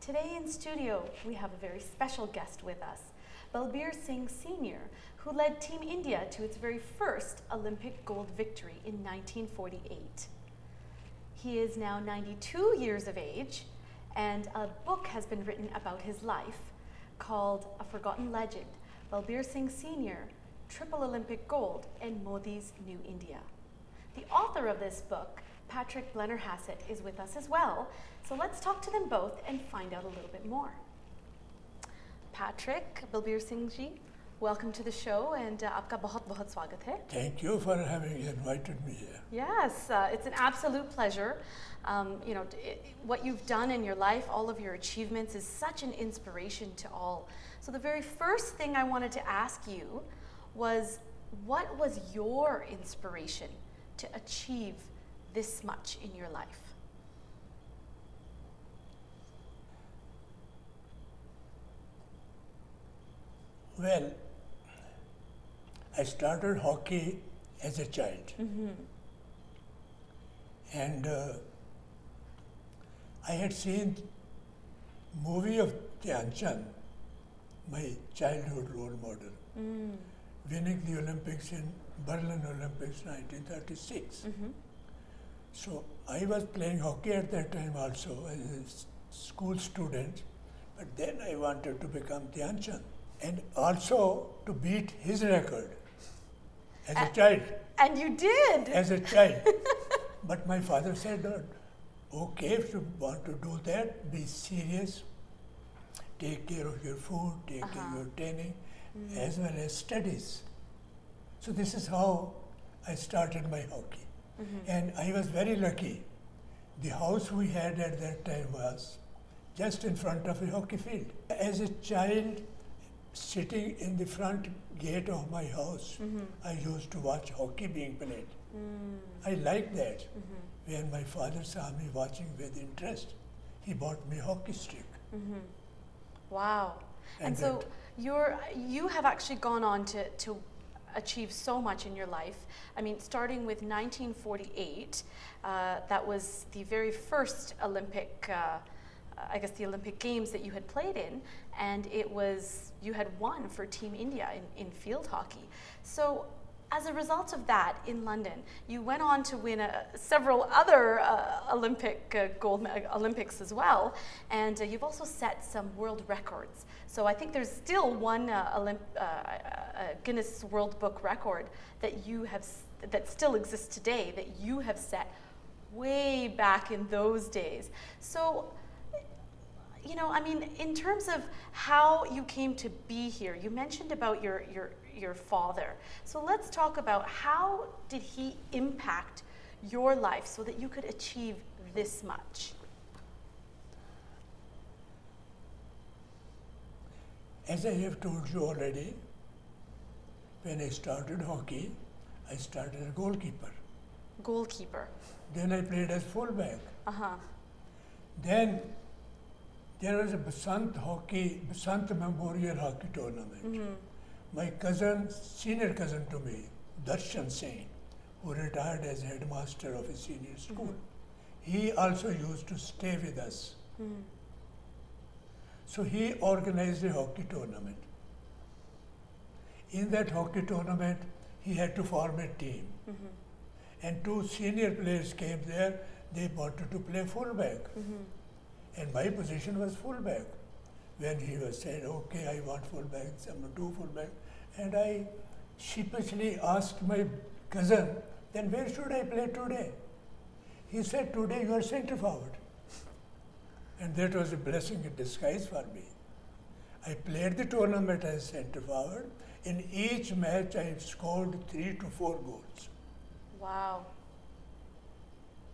Today in studio, we have a very special guest with us, Balbir Singh Sr., who led Team India to its very first Olympic gold victory in 1948. He is now 92 years of age, and a book has been written about his life called A Forgotten Legend, Balbir Singh Sr., Triple Olympic Gold and Modi's New India. The author of this book, Patrick Blennerhassett, is with us as well. So let's talk to them both and find out a little bit more. Patrick, Balbir Singh ji, welcome to the show, and आपका बहुत-बहुत स्वागत है. Thank you for having invited me here. Yes, it's an absolute pleasure. What you've done in your life, all of your achievements, is such an inspiration to all. So the very first thing I wanted to ask you was, what was your inspiration to achieve this much in your life? Well, I started hockey as a child. And I had seen movie of Dhyan Chand, my childhood role model, winning the Olympics in Berlin Olympics 1936. So I was playing hockey at that time also as a school student, but then I wanted to become Dhyan Chand and also to beat his record as a child. And you did! As a child. But my father said, okay, if you want to do that, be serious, take care of your food, take care of your training, as well as studies. So this is how I started my hockey. And I was very lucky. The house we had at that time was just in front of a hockey field. As a child, sitting in the front gate of my house, I used to watch hockey being played. I liked that. When my father saw me watching with interest, he bought me a hockey stick. Wow. And so you have actually gone on to achieve so much in your life. I mean, starting with 1948, that was the very first Olympic, the Olympic Games that you had played in, and you had won for Team India in field hockey. So as a result of that, in London, you went on to win several other Olympics as well, and you've also set some world records. So I think there's still one Guinness World Book record that still exists today that you have set way back in those days. So, in terms of how you came to be here, you mentioned about your father. So let's talk about how did he impact your life so that you could achieve this much? As I have told you already, when I started hockey, I started as a goalkeeper. Goalkeeper. Then I played as fullback. Then there was a Basant Memorial Hockey Tournament. My cousin, senior cousin to me, Darshan Singh, who retired as headmaster of a senior school, he also used to stay with us. So he organized a hockey tournament. In that hockey tournament, he had to form a team. And two senior players came there, they wanted to play fullback. And my position was fullback. When he was saying, okay, I want fullback, someone do fullback. And I sheepishly asked my cousin, then where should I play today? He said, today you are centre forward. And that was a blessing in disguise for me. I played the tournament as centre forward. In each match, I scored 3 to 4 goals. Wow.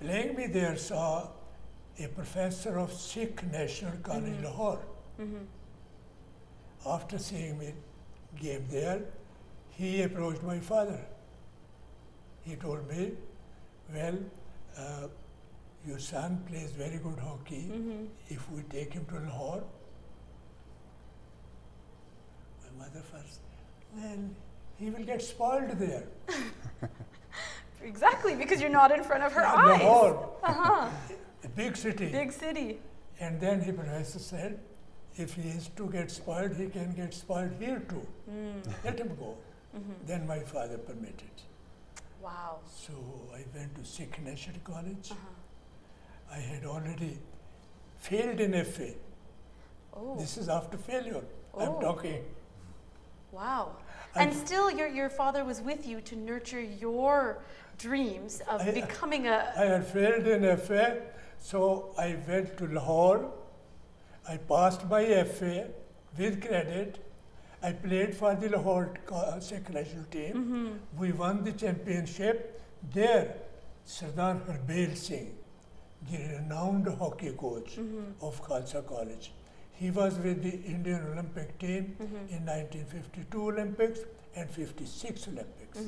Playing me there saw a professor of Sikh National College, Lahore. After seeing me game there, he approached my father. He told me, well, your son plays very good hockey. If we take him to Lahore, my mother first, then he will get spoiled there. Exactly, because you're not in front of her eyes. Lahore, a big city. Big city. And then the professor said, if he is to get spoiled, he can get spoiled here too. Let him go. Then my father permitted. Wow. So I went to Sikh National College. I had already failed in FA. Oh. This is after failure. I'm Oh. talking. Wow. I- And still your father was with you to nurture your dreams of I becoming a... had failed in FA, so I went to Lahore. I passed my FA with credit. I played for the Lahore Sikh national team. We won the championship. There, Sardar Balbir Singh, the renowned hockey coach of Khalsa College, he was with the Indian Olympic team in 1952 Olympics and 56 Olympics.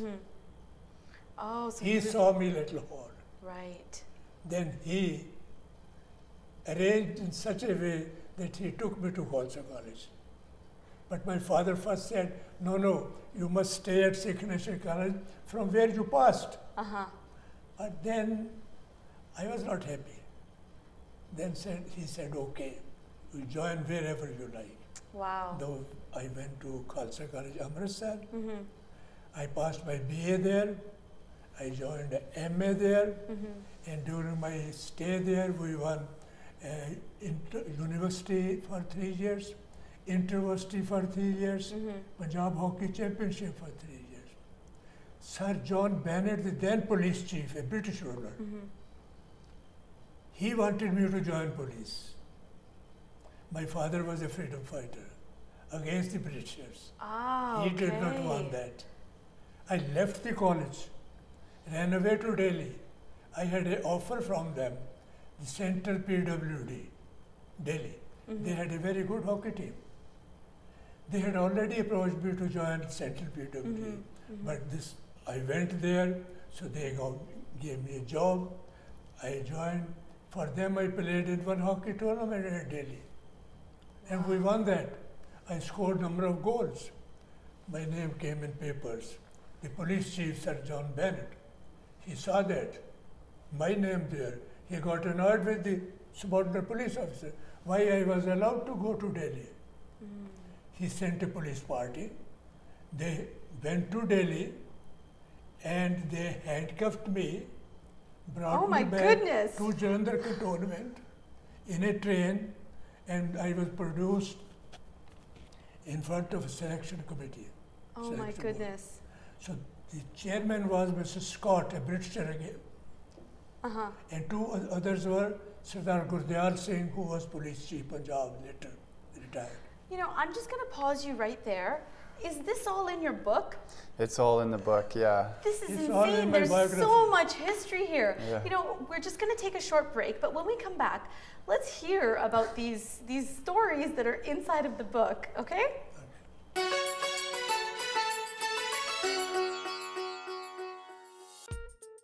Oh, so He was- saw me at Lahore. Right. Then he arranged in such a way that he took me to Khalsa College. But my father first said, no, you must stay at Sikh National College from where you passed. But then I was not happy. Then he said, okay, you join wherever you like. Wow. Though I went to Khalsa College, Amritsar. I passed my BA there. I joined a MA there. And during my stay there, we won university for 3 years, inter-university for 3 years, Punjab Hockey Championship for 3 years. Sir John Bennett, the then police chief, a British ruler, he wanted me to join police. My father was a freedom fighter against the Britishers. Ah, He did not okay. want that. I left the college, ran away to Delhi. I had an offer from them, the Central PWD, Delhi. They had a very good hockey team. They had already approached me to join Central PWD, but I went there, so they gave me a job. I joined. For them, I played in one hockey tournament in Delhi, and we won that. I scored number of goals. My name came in papers. The police chief, Sir John Bennett, he saw that, my name there. He got annoyed with the subordinate police officer, why I was allowed to go to Delhi. He sent a police party. They went to Delhi and they handcuffed me, brought Oh my me back goodness. to Jalandhar cantonment in a train, and I was produced in front of a selection committee. Oh my selection board. goodness. So the chairman was Mr. Scott, a Britisher again, and two others were Sardar Gurdial Singh, who was police chief Punjab later, retired. You know, I'm just going to pause you right there. Is this all in your book? It's all in the book, yeah. This is It's all in insane. my There's so biography. much history here. Yeah. You know, we're just going to take a short break, but when we come back, let's hear about these stories that are inside of the book, okay?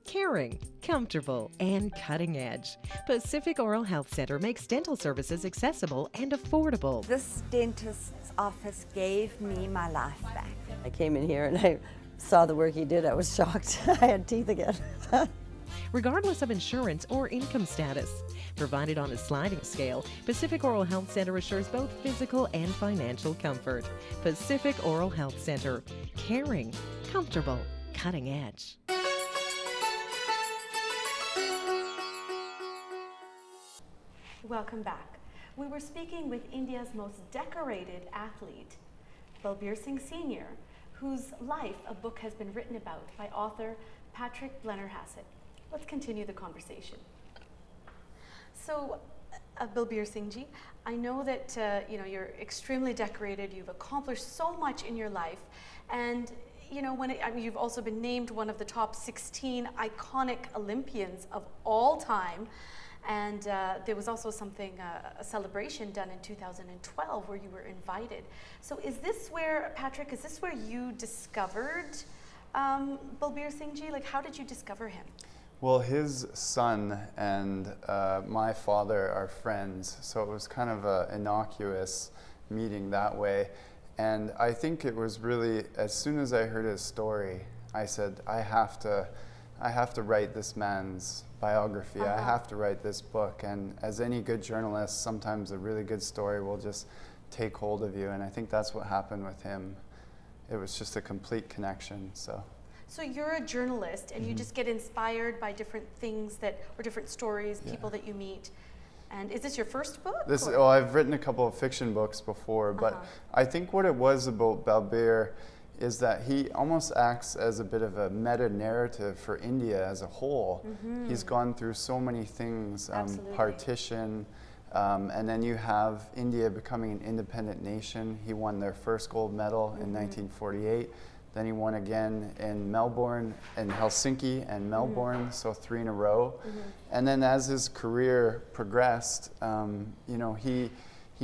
Caring, comfortable, and cutting edge. Pacific Oral Health Center makes dental services accessible and affordable. This dentist's office gave me my life back. I came in here and I saw the work he did. I was shocked. I had teeth again. Regardless of insurance or income status. Provided on a sliding scale, Pacific Oral Health Center assures both physical and financial comfort. Pacific Oral Health Center. Caring, comfortable, cutting edge. Welcome back. We were speaking with India's most decorated athlete, Balbir Singh Sr., whose life a book has been written about by author Patrick Blennerhassett. Let's continue the conversation. So, Balbir Singh ji, I know that you're extremely decorated. You've accomplished so much in your life, and you've also been named one of the top 16 iconic Olympians of all time. And there was also a celebration done in 2012 where you were invited. So Patrick, is this where you discovered Balbir Singh ji? Like, how did you discover him? Well, his son and my father are friends, so it was kind of an innocuous meeting that way. And I think it was really, as soon as I heard his story, I said, I have to I have to write this man's biography. I have to write this book. And as any good journalist, sometimes a really good story will just take hold of you. And I think that's what happened with him. It was just a complete connection. So you're a journalist, and you just get inspired by different things or different stories, people that you meet. And is this your first book? Well, I've written a couple of fiction books before, but I think what it was about Balbir is that he almost acts as a bit of a meta-narrative for India as a whole. He's gone through so many things, partition, and then you have India becoming an independent nation. He won their first gold medal in 1948. Then he won again in Melbourne, in Helsinki and Melbourne, so 3 in a row. And then as his career progressed, you know, he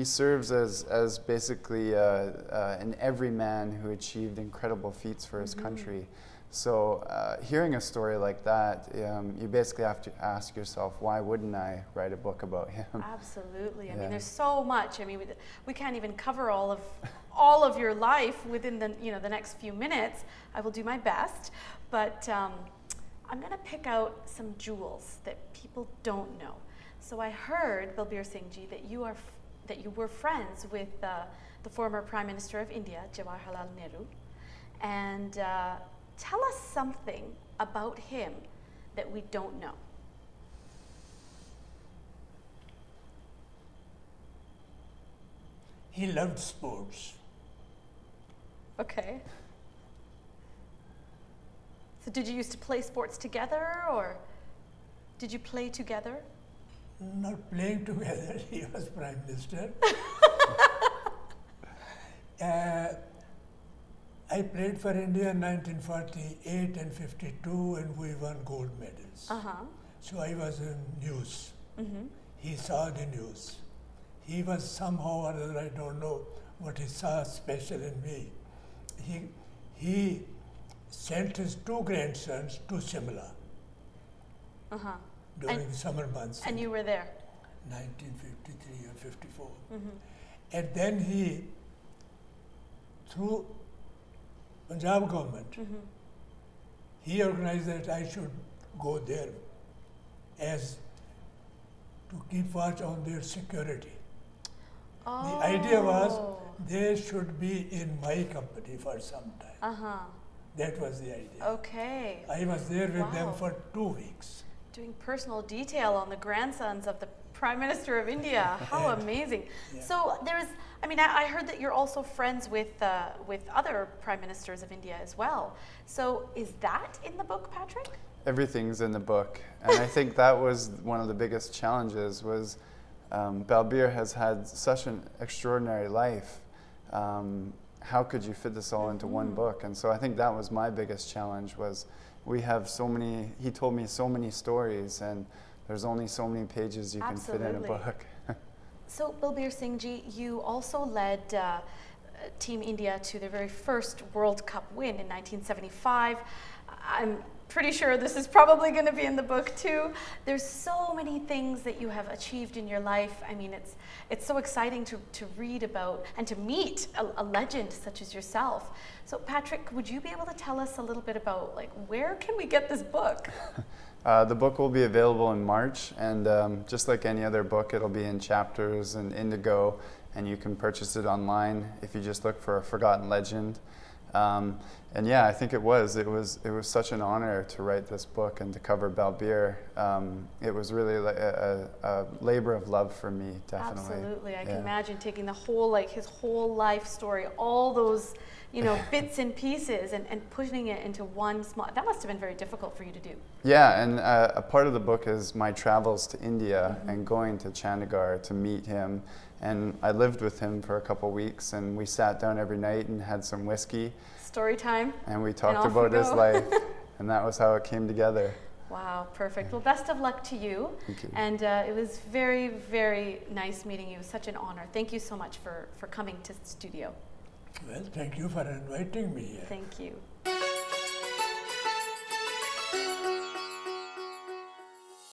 serves as basically an everyman who achieved incredible feats for his country. So hearing a story like that, you basically have to ask yourself, why wouldn't I write a book about him? Absolutely. I mean, there's so much. I mean, we can't even cover all of your life within the next few minutes. I will do my best, but I'm going to pick out some jewels that people don't know. So I heard, Balbir Singh ji, that you were friends with the former Prime Minister of India, Jawaharlal Nehru, and tell us something about him that we don't know. He loved sports. Okay. So did you used to play sports together, or did you play together? Not playing together, he was Prime Minister. I played for India in 1948 and 52, and we won gold medals. So I was in news. He saw the news. He was somehow or other, I don't know what he saw special in me. He sent his 2 grandsons to Shimla during the summer months. And you were there? 1953 or 54. And then he, through Punjab government, he organized that I should go there as to keep watch on their security. The idea was they should be in my company for some time. That was the idea. Okay. I was there with them for 2 weeks. Doing personal detail on the grandsons of the Prime Minister of India. How amazing. So I heard that you're also friends with other Prime Ministers of India as well. So is that in the book, Patrick? Everything's in the book. And I think that was one of the biggest challenges was Balbir has had such an extraordinary life. How could you fit this all into one book? And so I think that was my biggest challenge was we have so many, he told me so many stories, and there's only so many pages you can fit in a book. So Balbir Singh ji, you also led Team India to their very first World Cup win in 1975. I'm pretty sure this is probably going to be in the book too. There's so many things that you have achieved in your life. I mean, it's so exciting to read about and to meet a legend such as yourself. So Patrick, would you be able to tell us a little bit about where can we get this book? The book will be available in March, and just like any other book, it'll be in chapters and Indigo, and you can purchase it online if you just look for A Forgotten Legend. And yeah, I think it was such an honor to write this book and to cover Balbir. It was really a labor of love for me, definitely. Absolutely, I can imagine taking the whole, his whole life story, all those, bits and pieces, and putting it into one small. That must have been very difficult for you to do. Yeah, and a part of the book is my travels to India and going to Chandigarh to meet him. And I lived with him for a couple weeks, and we sat down every night and had some whiskey. Story time. And we talked about his life, and that was how it came together. Wow, perfect. Well, best of luck to you. Thank you. And it was very, very nice meeting you. It was such an honor. Thank you so much for coming to the studio. Well, thank you for inviting me here. Thank you.